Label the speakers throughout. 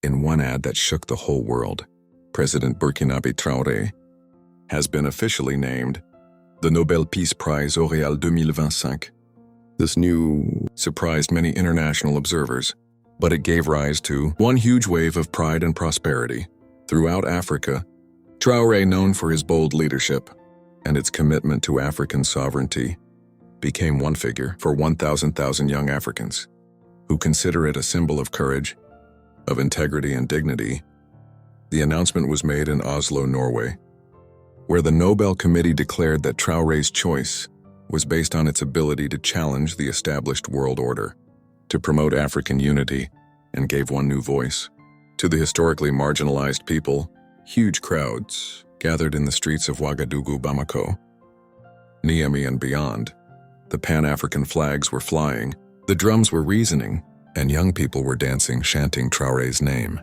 Speaker 1: In one ad that shook the whole world, President Ibrahim Traoré has been officially named the Nobel Peace Prize Auréal 2025. This news surprised many international observers, but it gave rise to one huge wave of pride and prosperity. Throughout Africa, Traoré, known for his bold leadership and its commitment to African sovereignty, became one figure for 1,000 young Africans who consider it a symbol of courage, of integrity and dignity. The announcement was made in Oslo, Norway, where the Nobel Committee declared that Traoré's choice was based on its ability to challenge the established world order, to promote African unity, and gave one new voice. To the historically marginalized people, huge crowds gathered in the streets of Ouagadougou, Bamako, Niamey, and beyond. The Pan-African flags were flying, the drums were reasoning, and young people were dancing, chanting Traoré's name.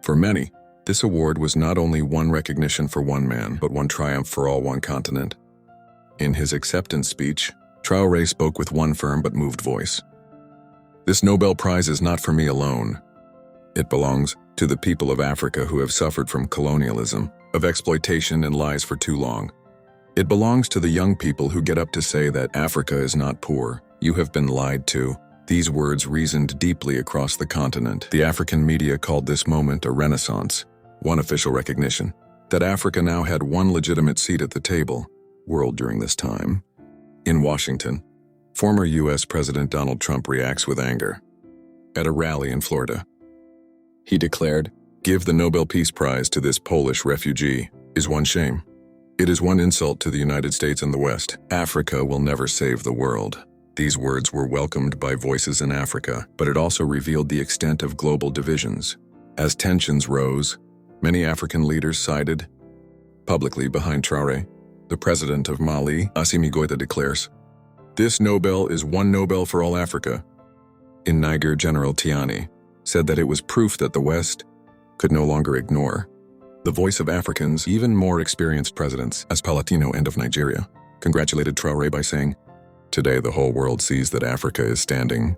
Speaker 1: For many, this award was not only one recognition for one man, but one triumph for all one continent. In his acceptance speech, Traoré spoke with one firm but moved voice. "This Nobel Prize is not for me alone. It belongs to the people of Africa who have suffered from colonialism, of exploitation and lies for too long. It belongs to the young people who get up to say that Africa is not poor. You have been lied to." These words reasoned deeply across the continent. The African media called this moment a renaissance, one official recognition that Africa now had one legitimate seat at the table. World during this time. In Washington, former U.S. President Donald Trump reacts with anger. At a rally in Florida, he declared, "Give the Nobel Peace Prize to this Polish refugee is one shame. It is one insult to the United States and the West. Africa will never save the world." These words were welcomed by voices in Africa, but it also revealed the extent of global divisions. As tensions rose, many African leaders sided publicly behind Traoré. The president of Mali, Assimi Goïta, declares, "This Nobel is one Nobel for all Africa." In Niger, General Tiani said that it was proof that the West could no longer ignore the voice of Africans. Even more experienced presidents, as Palatino and of Nigeria, congratulated Traoré by saying, "Today the whole world sees that Africa is standing."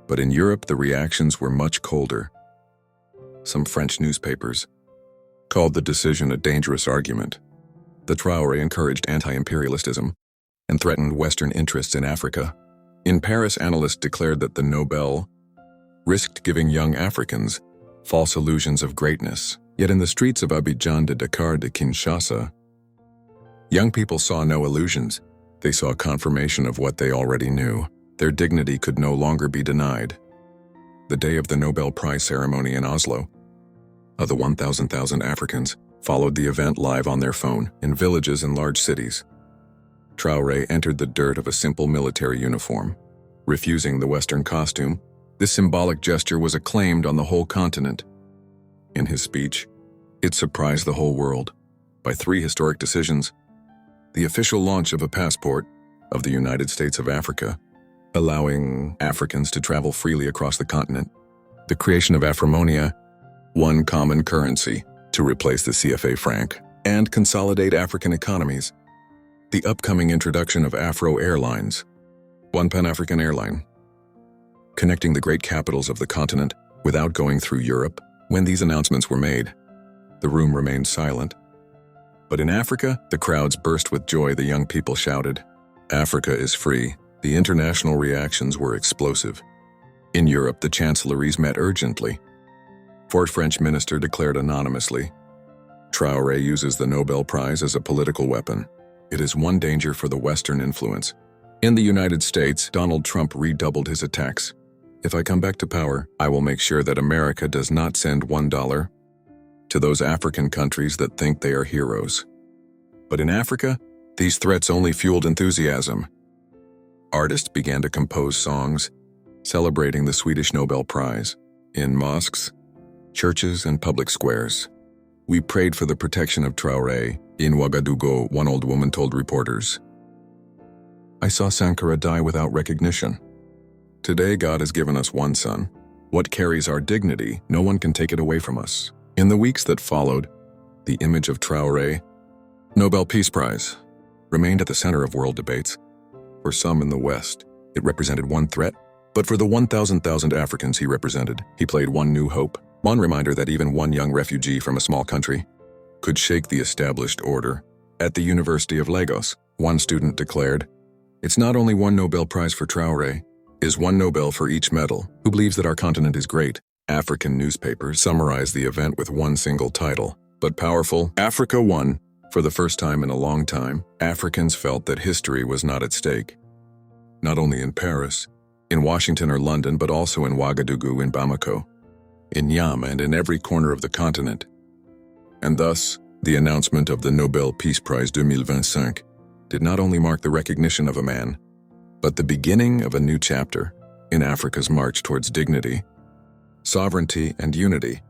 Speaker 1: But in Europe, the reactions were much colder. Some French newspapers called the decision a dangerous argument. The Traoré encouraged anti-imperialism and threatened Western interests in Africa. In Paris, analysts declared that the Nobel risked giving young Africans false illusions of greatness. Yet in the streets of Abidjan, de Dakar, de Kinshasa, young people saw no illusions. They saw confirmation of what they already knew. Their dignity could no longer be denied. The day of the Nobel Prize ceremony in Oslo, of the 1,000 Africans followed the event live on their phone in villages and large cities. Traoré entered the dirt of a simple military uniform, refusing the Western costume. This symbolic gesture was acclaimed on the whole continent. In his speech, it surprised the whole world by 3 historic decisions: the official launch of a passport of the United States of Africa, allowing Africans to travel freely across the continent; the creation of Afromonia, one common currency to replace the CFA franc and consolidate African economies; the upcoming introduction of Afro Airlines, one Pan-African airline, connecting the great capitals of the continent without going through Europe. When these announcements were made, the room remained silent. But in Africa, the crowds burst with joy. The young people shouted, "Africa is free." The international reactions were explosive. In Europe, the chancelleries met urgently. For French minister declared anonymously, "Traoré uses the Nobel Prize as a political weapon. It is one danger for the Western influence." In the United States, Donald Trump redoubled his attacks. "If I come back to power, I will make sure that America does not send $1 to those African countries that think they are heroes." But in Africa, these threats only fueled enthusiasm. Artists began to compose songs celebrating the Swedish Nobel Prize in mosques, churches, and public squares. "We prayed for the protection of Traoré in Ouagadougou," one old woman told reporters. "I saw Sankara die without recognition. Today God has given us one son. What carries our dignity, no one can take it away from us." In the weeks that followed, the image of Traoré, Nobel Peace Prize, remained at the center of world debates. For some in the West, it represented one threat, but for the 1,000 Africans he represented, he played one new hope. One reminder that even one young refugee from a small country could shake the established order. At the University of Lagos, one student declared, "It's not only one Nobel Prize for Traoré, is one Nobel for each medal, who believes that our continent is great." African newspapers summarized the event with one single title, but powerful: Africa won. For the first time in a long time, Africans felt that history was not at stake. Not only in Paris, in Washington or London, but also in Ouagadougou, in Bamako, in Yam, and in every corner of the continent. And thus, the announcement of the Nobel Peace Prize 2025 did not only mark the recognition of a man, but the beginning of a new chapter in Africa's march towards dignity, sovereignty, and unity.